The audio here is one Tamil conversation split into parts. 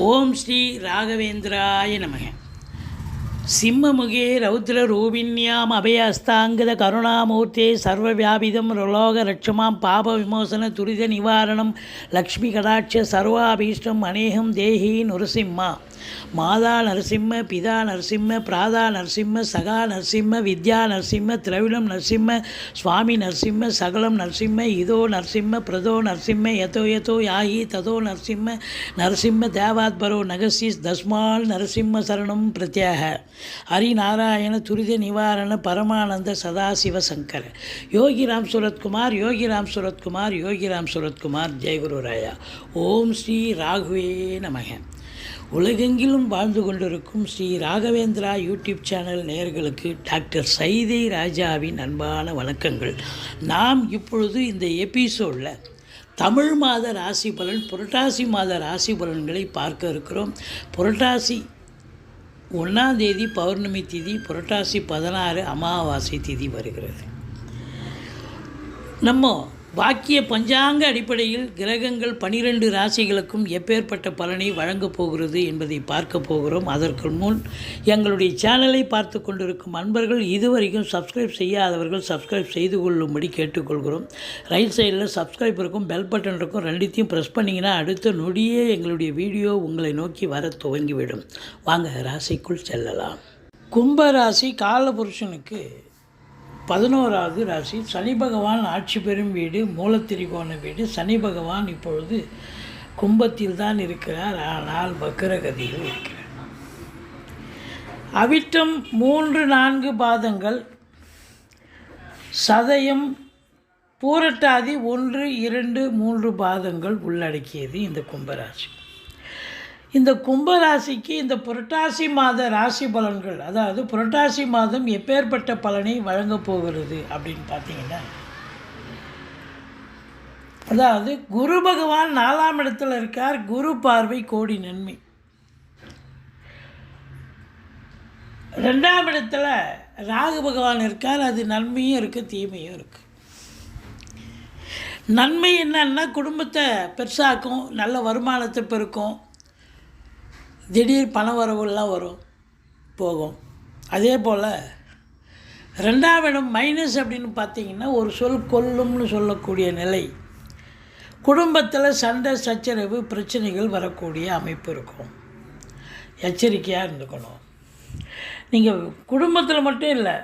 ஓம் ஸ்ரீ ராகவேந்திராய நமக. சிம்மமுகே ரௌத்ரரூபிண்யாம் அபயஸ்தாங்கத கருணாமூர்த்தே சர்வவியாபிதம் ரோலோக ரட்சமாம் பாப விமோசன துரித நிவாரணம் லக்ஷ்மி கடாட்ச சர்வாபீஷ்டம் அநேகம் தேஹி நுரசிம்மா. மாதா நரசிம்ம, பிதா நரசிம்ம, பிராதா நரசிம்ம, சகா நரசிம்ம, வித்யா நரசிம்ம, திரவிடம் நரசிம்ம, சுவாமி நரசிம்ம, சகலம் நரசிம்ம, இதோ நரசிம்ம, பிரதோ நரசிம்ம, யதோ யதோ யாகி ததோ நரசிம்ம, நரசிம்ம தேவாத்பரோ நகசிஸ் தஸ்மால் நரசிம்ம சரணம் பிரத்யாக. ஹரிநாராயண துரித நிவாரண பரமானந்த சதாசிவ சங்கர. யோகிராம் சுரத்குமார், யோகிராம் சுரத்குமார், யோகிராம் சுரத்குமார். ஜெயகுரு ராயா. ஓம் ஸ்ரீ ராகுவே நமக. உலகெங்கிலும் வாழ்ந்து கொண்டிருக்கும் ஸ்ரீ ராகவேந்திரா யூடியூப் சேனல் நேயர்களுக்கு டாக்டர் சைதை ராஜாவின் அன்பான வணக்கங்கள். நாம் இப்பொழுது இந்த எபிசோடில் தமிழ் மாத ராசி பலன், புரட்டாசி மாத ராசி பலன்களை பார்க்க இருக்கிறோம். புரட்டாசி 1ஆம் தேதி பௌர்ணமி திதி, புரட்டாசி 16 அமாவாசை திதி வருகிறது. நம்ம வாக்கிய பஞ்சாங்க அடிப்படையில் கிரகங்கள் 12 ராசிகளுக்கும் எப்பேற்பட்ட பலனை வழங்கப் போகிறது என்பதை பார்க்க போகிறோம். அதற்கு முன் எங்களுடைய சேனலை பார்த்து கொண்டிருக்கும் அன்பர்கள் இதுவரைக்கும் சப்ஸ்கிரைப் செய்யாதவர்கள் சப்ஸ்கிரைப் செய்து கொள்ளும்படி கேட்டுக்கொள்கிறோம். ரைட் சைடில் சப்ஸ்கிரைப் இருக்கும், பெல் பட்டன் இருக்கும், ரெண்டுத்தையும் ப்ரெஸ் பண்ணிங்கன்னா அடுத்த நொடியே எங்களுடைய வீடியோ உங்களை நோக்கி வர துவங்கிவிடும். வாங்க ராசிக்குள் செல்லலாம். கும்பராசி காலபுருஷனுக்கு 11வது ராசி. சனி பகவான் ஆட்சி பெறும் வீடு, மூலத்திரிகோண வீடு. சனி பகவான் இப்பொழுது கும்பத்தில் தான் இருக்கிறார், ஆனால் வக்ரகதியில் இருக்கிறார். அவிட்டம் 3-4 பாதங்கள், சதயம் பூரட்டாதி 1-2-3 பாதங்கள் உள்ளடக்கியது இந்த கும்பராசி. இந்த கும்பராசிக்கு இந்த புரட்டாசி மாத ராசி பலன்கள், அதாவது புரட்டாசி மாதம் எப்பேற்பட்ட பலனை வழங்கப் போகிறது அப்படின்னு பார்த்தீங்கன்னா, அதாவது குரு பகவான் 4ஆம் இடத்துல இருக்கார். குரு பார்வை கோடி நன்மை. 2ஆம் இடத்துல ராகு பகவான் இருக்கார். அது நன்மையும் இருக்குது, தீமையும் இருக்குது. நன்மை என்னன்னா குடும்பத்தை பெருசாக்கும், நல்ல வருமானத்தை பெருக்கும், திடீர் பண வரவுலாம் வரும் போகும். அதே போல் 2ஆம் இடம் மைனஸ் அப்படின்னு பார்த்தீங்கன்னா ஒரு சொல் கொல்லும்னு சொல்லக்கூடிய நிலை. குடும்பத்தில் சண்டை சச்சரவு பிரச்சனைகள் வரக்கூடிய அமைப்பு இருக்கும். எச்சரிக்கையாக இருந்துக்கணும். நீங்கள் குடும்பத்தில் மட்டும் இல்லை,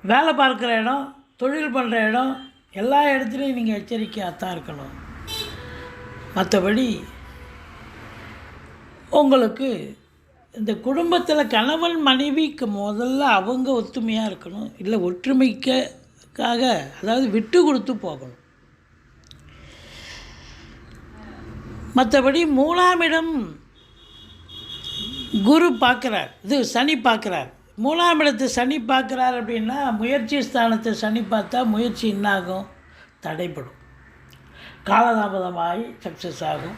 வேலை பார்க்குற இடம், தொழில் பண்ணுற இடம், எல்லா இடத்துலையும் நீங்கள் எச்சரிக்கையாக தான் இருக்கணும். மற்றபடி உங்களுக்கு இந்த குடும்பத்தில் கணவன் மனைவிக்கு முதல்ல அவங்க ஒத்துமையாக இருக்கணும், இல்லை ஒற்றுமைக்காக அதாவது விட்டு கொடுத்து போகணும். மற்றபடி 3ஆம் இடம் குரு பார்க்குறார், இது சனி பார்க்குறார். 3ஆம் இடத்தை சனி பார்க்குறார் அப்படின்னா முயற்சி ஸ்தானத்தை சனி பார்த்தா முயற்சி என்னாகும்? தடைப்படும், காலதாமதமாகி சக்ஸஸ் ஆகும்.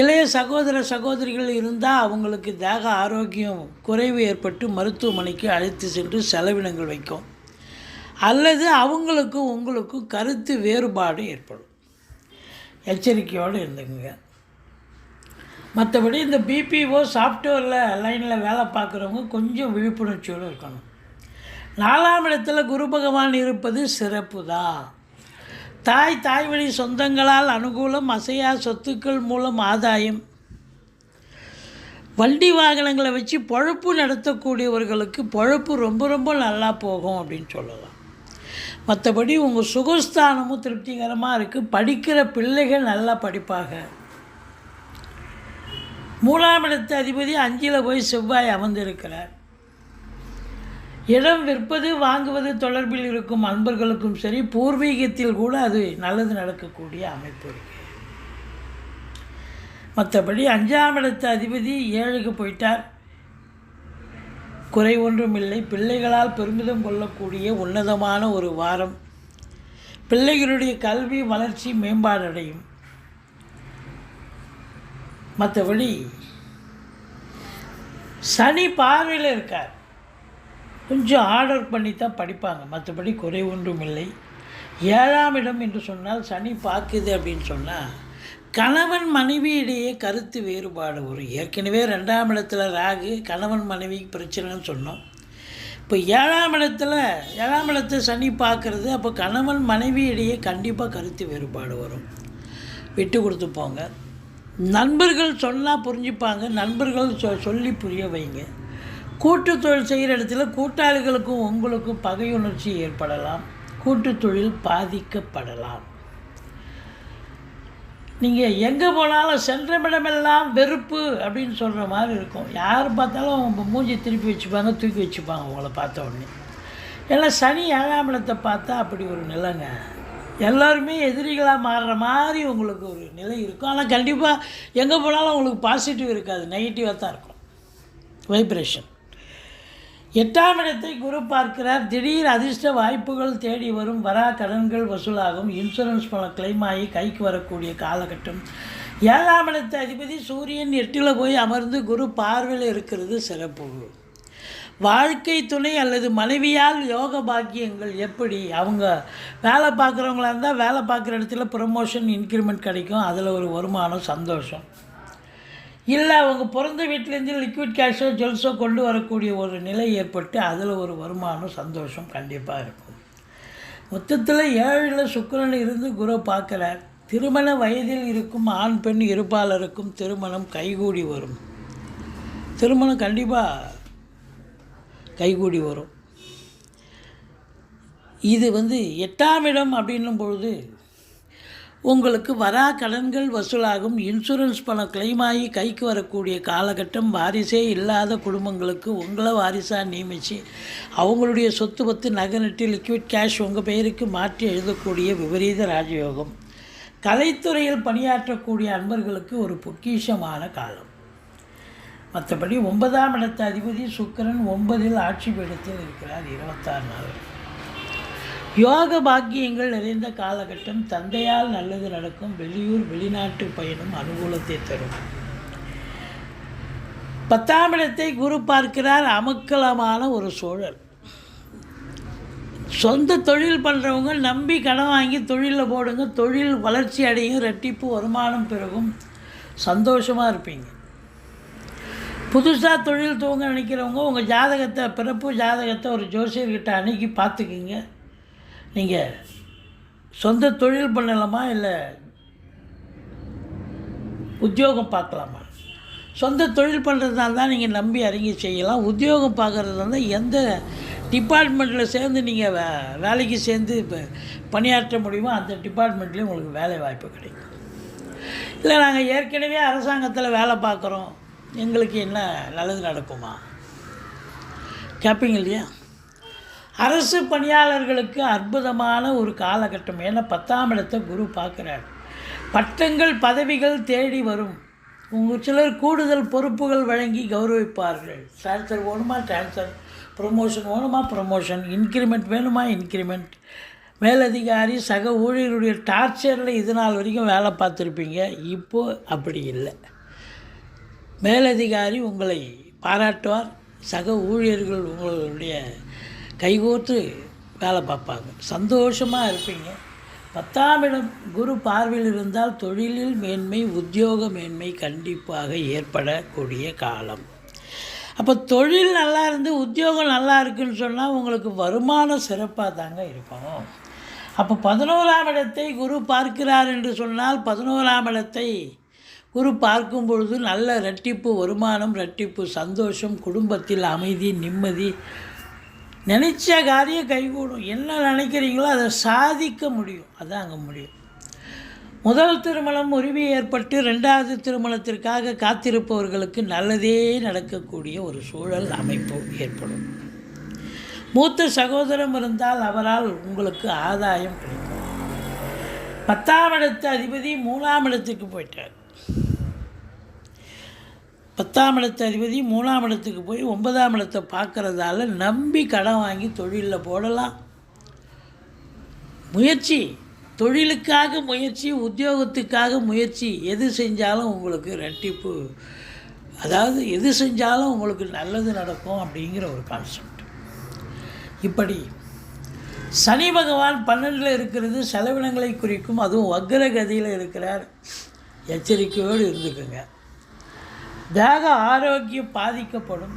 இளைய சகோதர சகோதரிகள் இருந்தால் அவங்களுக்கு தேக ஆரோக்கியம் குறைவு ஏற்பட்டு மருத்துவமனைக்கு அழைத்து சென்று செலவினங்கள் வைக்கும், அல்லது அவங்களுக்கும் உங்களுக்கும் கருத்து வேறுபாடு ஏற்படும். எச்சரிக்கையோடு இருந்துங்க. மற்றபடி இந்த பிபிஓ சாஃப்ட்வேரில் லைனில் வேலை பார்க்குறவங்க கொஞ்சம் விழிப்புணர்ச்சியோடு இருக்கணும். 4ஆம் இடத்துல குரு பகவான் இருப்பது சிறப்பு தான். தாய் வழி சொந்தங்களால் அனுகூலம், அசையா சொத்துக்கள் மூலம் ஆதாயம், வண்டி வாகனங்களை வச்சு பொழப்பு நடத்தக்கூடியவர்களுக்கு பொழப்பு ரொம்ப ரொம்ப நல்லா போகும் அப்படின்னு சொல்லலாம். மற்றபடி உங்கள் சுகஸ்தானமும் திருப்திகரமாக இருக்குது. படிக்கிற பிள்ளைகள் நல்லா படிப்பாக. 3ஆம் இடத்து அதிபதி 5ல் போய் செவ்வாய் அமர்ந்திருக்கிறார். இடம் விற்பது வாங்குவது தொடர்பில் இருக்கும் அன்பர்களுக்கும் சரி, பூர்வீகத்தில் கூட அது நல்லது நடக்கக்கூடிய அமைப்பு இருக்குது. மற்றபடி 5ஆம் இடத்து அதிபதி 7க்கு போயிட்டார். குறை ஒன்றும் இல்லை. பிள்ளைகளால் பெருமிதம் கொள்ளக்கூடிய உன்னதமான ஒரு வாரம். பிள்ளைகளுடைய கல்வி வளர்ச்சி மேம்பாடு அடையும். மற்றபடி சனி பார்வையில் இருக்கார். கொஞ்சம் ஆர்டர் பண்ணி தான் படிப்பாங்க, மற்றபடி குறை ஒன்றும் இல்லை. 7ஆம் இடம் என்று சொன்னால் சனி பார்க்குது அப்படின்னு சொன்னால் கணவன் மனைவியிடையே கருத்து வேறுபாடு வரும். ஏற்கனவே 2ஆம் இடத்துல ராகு, கணவன் மனைவி பிரச்சனைன்னு சொன்னோம். இப்போ 7ஆம் இடத்தை சனி பார்க்குறது. அப்போ கணவன் மனைவியிடையே கண்டிப்பாக கருத்து வேறுபாடு வரும். விட்டு கொடுத்து போங்க. நண்பர்கள் சொன்னால் புரிஞ்சுப்பாங்க. நண்பர்கள் சொல்லி புரிய வைங்க. கூட்டு தொழில் செய்கிற இடத்துல கூட்டாளிகளுக்கும் உங்களுக்கும் பகையுணர்ச்சி ஏற்படலாம். கூட்டு தொழில் பாதிக்கப்படலாம். நீங்கள் எங்கே போனாலும் சென்றமிடமெல்லாம் வெறுப்பு அப்படின்னு சொல்கிற மாதிரி இருக்கும். யார் பார்த்தாலும் மூஞ்சி திருப்பி வச்சுப்பாங்க, தூக்கி வச்சுப்பாங்க உங்களை பார்த்த உடனே. ஏன்னா சனி 7ஆம் இடத்தை பார்த்தா அப்படி ஒரு நிலைங்க. எல்லாருமே எதிரிகளாக மாறுற மாதிரி உங்களுக்கு ஒரு நிலை இருக்கும். ஆனால் கண்டிப்பாக எங்கே போனாலும் உங்களுக்கு பாசிட்டிவ் இருக்காது, நெகட்டிவாக தான் இருக்கும் வைப்ரேஷன். 8ஆம் இடத்தை குரு பார்க்கிறார். திடீர் அதிர்ஷ்ட வாய்ப்புகள் தேடி வரும். வரா கடன்கள் வசூலாகும். இன்சூரன்ஸ் பணம் கிளைம் ஆகி கைக்கு வரக்கூடிய காலகட்டம். 7ஆம் இடத்தை அதிபதி சூரியன் 8ல் போய் அமர்ந்து குரு பார்வையில் இருக்கிறது சிறப்பு. வாழ்க்கை துணை அல்லது மனைவியால் யோக பாக்கியங்கள் எப்படி? அவங்க வேலை பார்க்குறவங்களா இருந்தால் வேலை பார்க்குற இடத்துல ப்ரமோஷன், இன்க்ரிமெண்ட் கிடைக்கும். அதில் ஒரு வருமானம், சந்தோஷம். இல்லை அவங்க பிறந்த வீட்டிலேருந்து லிக்விட் கேஷோ ஜுவல்ஸோ கொண்டு வரக்கூடிய ஒரு நிலை ஏற்பட்டு அதில் ஒரு வருமானம், சந்தோஷம் கண்டிப்பாக இருக்கும். மொத்தத்தில் 7ல் சுக்கிரன் இருந்து குரு பார்க்குறார். திருமண வயதில் இருக்கும் ஆண் பெண் இருப்பாளருக்கும் திருமணம் கைகூடி வரும். திருமணம் கண்டிப்பாக கைகூடி வரும். இது 8ஆம் இடம் அப்படின்னும் பொழுது உங்களுக்கு வரா கடன்கள் வசூலாகும். இன்சூரன்ஸ் பணம் கிளைம் ஆகி கைக்கு வரக்கூடிய காலகட்டம். வாரிசே இல்லாத குடும்பங்களுக்கு உங்களை வாரிசாக நியமித்து அவங்களுடைய சொத்து பத்து நகை நட்டு லிக்விட் கேஷ் உங்கள் பெயருக்கு மாற்றி எழுதக்கூடிய விபரீத ராஜயோகம். கலைத்துறையில் பணியாற்றக்கூடிய அன்பர்களுக்கு ஒரு பொக்கிஷமான காலம். மற்றபடி 9ஆம் இடத்த அதிபதி சுக்கிரன் 9ல் ஆட்சி பீடத்தில் இருக்கிறார் 26 நாள். யோக பாக்கியங்கள் நிறைந்த காலகட்டம். தந்தையால் நல்லது நடக்கும். வெளியூர் வெளிநாட்டு பயணம் அனுகூலத்தை தரும். 10ஆம் இடத்தை குரு பார்க்கிறார். அமக்கலமான ஒரு சூழல். சொந்த தொழில் பண்ணுறவங்க நம்பி கடன் வாங்கி தொழிலில் போடுங்க. தொழில் வளர்ச்சி அடையும். ரெட்டிப்பு வருமானம் பெருகும். சந்தோஷமாக இருப்பீங்க. புதுசாக தொழில் துவங்க நினைக்கிறவங்க உங்கள் ஜாதகத்தை, பிறப்பு ஜாதகத்தை ஒரு ஜோசியர்கிட்ட அணுகி பார்த்துக்குங்க. நீங்கள் சொந்த தொழில் பண்ணலாமா இல்லை உத்தியோகம் பார்க்கலாமா? சொந்த தொழில் பண்ணுறதுனால தான் நீங்கள் நம்பி அறிக்கை செய்யலாம். உத்தியோகம் பார்க்குறதுனால தான் எந்த டிபார்ட்மெண்ட்டில் சேர்ந்து நீங்கள் வேலைக்கு சேர்ந்து இப்போ பணியாற்ற முடியுமோ அந்த டிபார்ட்மெண்ட்லேயும் உங்களுக்கு வேலை வாய்ப்பு கிடைக்கும். இல்லை நாங்கள் ஏற்கனவே அரசாங்கத்தில் வேலை பார்க்குறோம், எங்களுக்கு என்ன நல்லது நடக்குமா கேட்பீங்க இல்லையா? அரசு பணியாளர்களுக்கு அற்புதமான ஒரு காலகட்டம். ஏன்னா 10ஆம் இடத்தை குரு பார்க்குறார். பட்டங்கள் பதவிகள் தேடி வரும். உங்கள் சிலர் கூடுதல் பொறுப்புகள் வழங்கி கௌரவிப்பார்கள். ட்ரான்ஸ்ஃபர் வேணுமா ட்ரான்ஸ்ஃபர், ப்ரொமோஷன் வேணுமா ப்ரொமோஷன், இன்க்ரிமெண்ட் வேணுமா இன்க்ரிமெண்ட். மேலதிகாரி சக ஊழியருடைய டார்ச்சரில் இது நாள் வரைக்கும் வேலை பார்த்துருப்பீங்க. இப்போது அப்படி இல்லை. மேலதிகாரி உங்களை பாராட்டுவார். சக ஊழியர்கள் உங்களுடைய கைகோர்த்து வேலை பார்ப்பாங்க. சந்தோஷமாக இருப்பீங்க. 10ஆம் இடம் குரு பார்வையில் இருந்தால் தொழிலில் மேன்மை, உத்தியோக மேன்மை கண்டிப்பாக ஏற்படக்கூடிய காலம். அப்போ தொழில் நல்லா இருந்து உத்தியோகம் நல்லா இருக்குன்னு சொன்னால் உங்களுக்கு வருமானம் சிறப்பாக தாங்க இருக்கும். அப்போ 11ஆம் இடத்தை குரு பார்க்கிறார் என்று சொன்னால் 11ஆம் இடத்தை குரு பார்க்கும் பொழுது நல்ல இரட்டிப்பு வருமானம், இரட்டிப்பு சந்தோஷம், குடும்பத்தில் அமைதி, நிம்மதி, நினைச்ச காரியம் கைகூடும். என்ன நினைக்கிறீங்களோ அதை சாதிக்க முடியும். அதான் அங்கே முடியும். முதல் திருமணம் உரிமை ஏற்பட்டு 2வது திருமணத்திற்காக காத்திருப்பவர்களுக்கு நல்லதே நடக்கக்கூடிய ஒரு சூழல் அமைப்பு ஏற்படும். மூத்த சகோதரம் இருந்தால் அவரால் உங்களுக்கு ஆதாயம் கிடைக்கும். 10ஆம் இடத்து அதிபதி 3ஆம் இடத்துக்கு போயிட்டார். 10ஆம் இடத்து அதிபதி 3ஆம் இடத்துக்கு போய் 9ஆம் இடத்தை பார்க்குறதால நம்பி கடன் வாங்கி தொழிலில் போடலாம். முயற்சி, தொழிலுக்காக முயற்சி, உத்தியோகத்துக்காக முயற்சி, எது செஞ்சாலும் உங்களுக்கு இரட்டிப்பு, அதாவது எது செஞ்சாலும் உங்களுக்கு நல்லது நடக்கும் அப்படிங்கிற ஒரு கான்செப்ட். இப்படி சனி பகவான் 12ல் இருக்கிறது செலவினங்களை குறிக்கும். அதுவும் வக்ரகதியில் இருக்கிறார். எச்சரிக்கையோடு இருந்துக்குங்க. தேக ஆரோக்கியம் பாதிக்கப்படும்.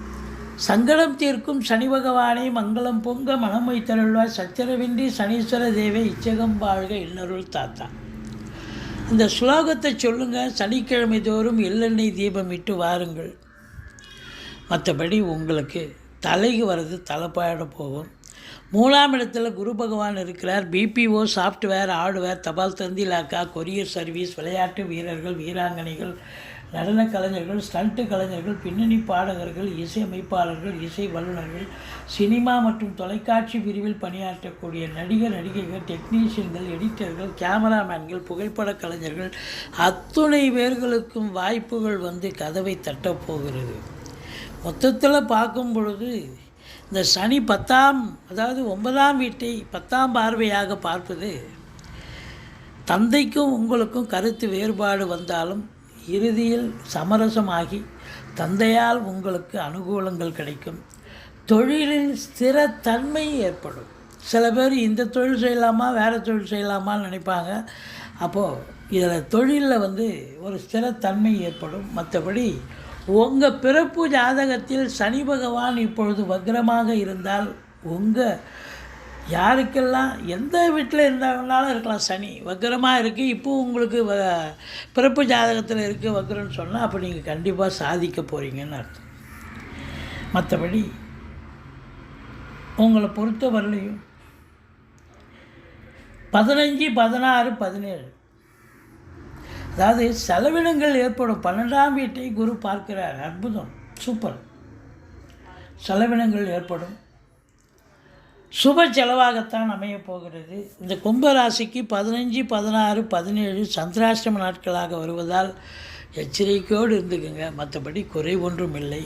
சங்கடம் தீர்க்கும் சனி பகவானை மங்களம் பொங்க மனம் வைத்தருள்வார். சச்சரவின்றி சனீஸ்வர தேவை இச்சகம் வாழ்க இன்னருள் தாத்தா. இந்த ஸ்லோகத்தை சொல்லுங்கள். சனிக்கிழமை தோறும் எள்ளெண்ணெய் தீபம் இட்டு வாருங்கள். மற்றபடி உங்களுக்கு தலைக்கு வர்றது தலைப்பாயிட போகும். 3ஆம் இடத்துல குரு பகவான் இருக்கிறார். பிபிஓ, சாஃப்ட்வேர், ஹார்ட்வேர், தபால் தந்தி இலாக்கா, கொரியர் சர்வீஸ், விளையாட்டு வீரர்கள், வீராங்கனைகள், நடன கலைஞர்கள், ஸ்டண்ட்டு கலைஞர்கள், பின்னணி பாடகர்கள், இசை அமைப்பாளர்கள், இசை வல்லுநர்கள், சினிமா மற்றும் தொலைக்காட்சி பிரிவில் பணியாற்றக்கூடிய நடிகர், நடிகைகள், டெக்னீஷியன்கள், எடிட்டர்கள், கேமராமேன்கள், புகைப்பட கலைஞர்கள் அத்துணை பேர்களுக்கும் வாய்ப்புகள் வந்து கதவை தட்டப்போகிறது. மொத்தத்தில் பார்க்கும் பொழுது இந்த சனி 10ஆம் அதாவது 9ஆம் வீட்டை 10ஆம் பார்வையாக பார்ப்பது தந்தைக்கும் உங்களுக்கும் கருத்து வேறுபாடு வந்தாலும் இறுதியில் சமரசமாகி தந்தையால் உங்களுக்கு அனுகூலங்கள் கிடைக்கும். தொழிலில் ஸ்திரத்தன்மை ஏற்படும். சில பேர் இந்த தொழில் செய்யலாமா வேறு தொழில் செய்யலாமான்னு நினைப்பாங்க. அப்போது இதில் தொழிலில் வந்து ஒரு ஸ்திரத்தன்மை ஏற்படும். மற்றபடி உங்கள் பிறப்பு ஜாதகத்தில் சனி பகவான் இப்பொழுது வக்ரமாக இருந்தால் உங்கள் யாருக்கெல்லாம் எந்த வீட்டில் இருந்தாலும் இருக்கலாம். சனி வக்ரமாக இருக்குது. இப்போது உங்களுக்கு பிறப்பு ஜாதகத்தில் இருக்குது வக்ரம்னு சொன்னால் அப்போ நீங்கள் கண்டிப்பாக சாதிக்க போகிறீங்கன்னு அர்த்தம். மற்றபடி உங்களை பொறுத்த வரலையும் 15, 16, 17 அதாவது செலவினங்கள் ஏற்படும். 12ஆம் வீட்டை குரு பார்க்கிறார். அற்புதம், சூப்பர். செலவினங்கள் ஏற்படும். சுப செலவாகத்தான் அமையப் போகிறது. இந்த கும்பராசிக்கு 15, 16, 17 சந்திராஷ்டம நாட்களாக வருவதால் எச்சரிக்கையோடு இருந்துக்குங்க. மற்றபடி குறை ஒன்றும் இல்லை.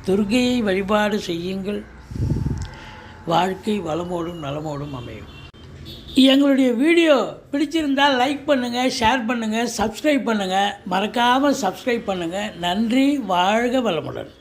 துர்க்கையை வழிபாடு செய்யுங்கள். வாழ்க்கை வளமோடும் நலமோடும் அமையும். எங்களுடைய வீடியோ பிடிச்சிருந்தால் லைக் பண்ணுங்கள், ஷேர் பண்ணுங்கள், சப்ஸ்கிரைப் பண்ணுங்கள். மறக்காமல் சப்ஸ்கிரைப் பண்ணுங்கள். நன்றி. வாழ்க வளமுடன்.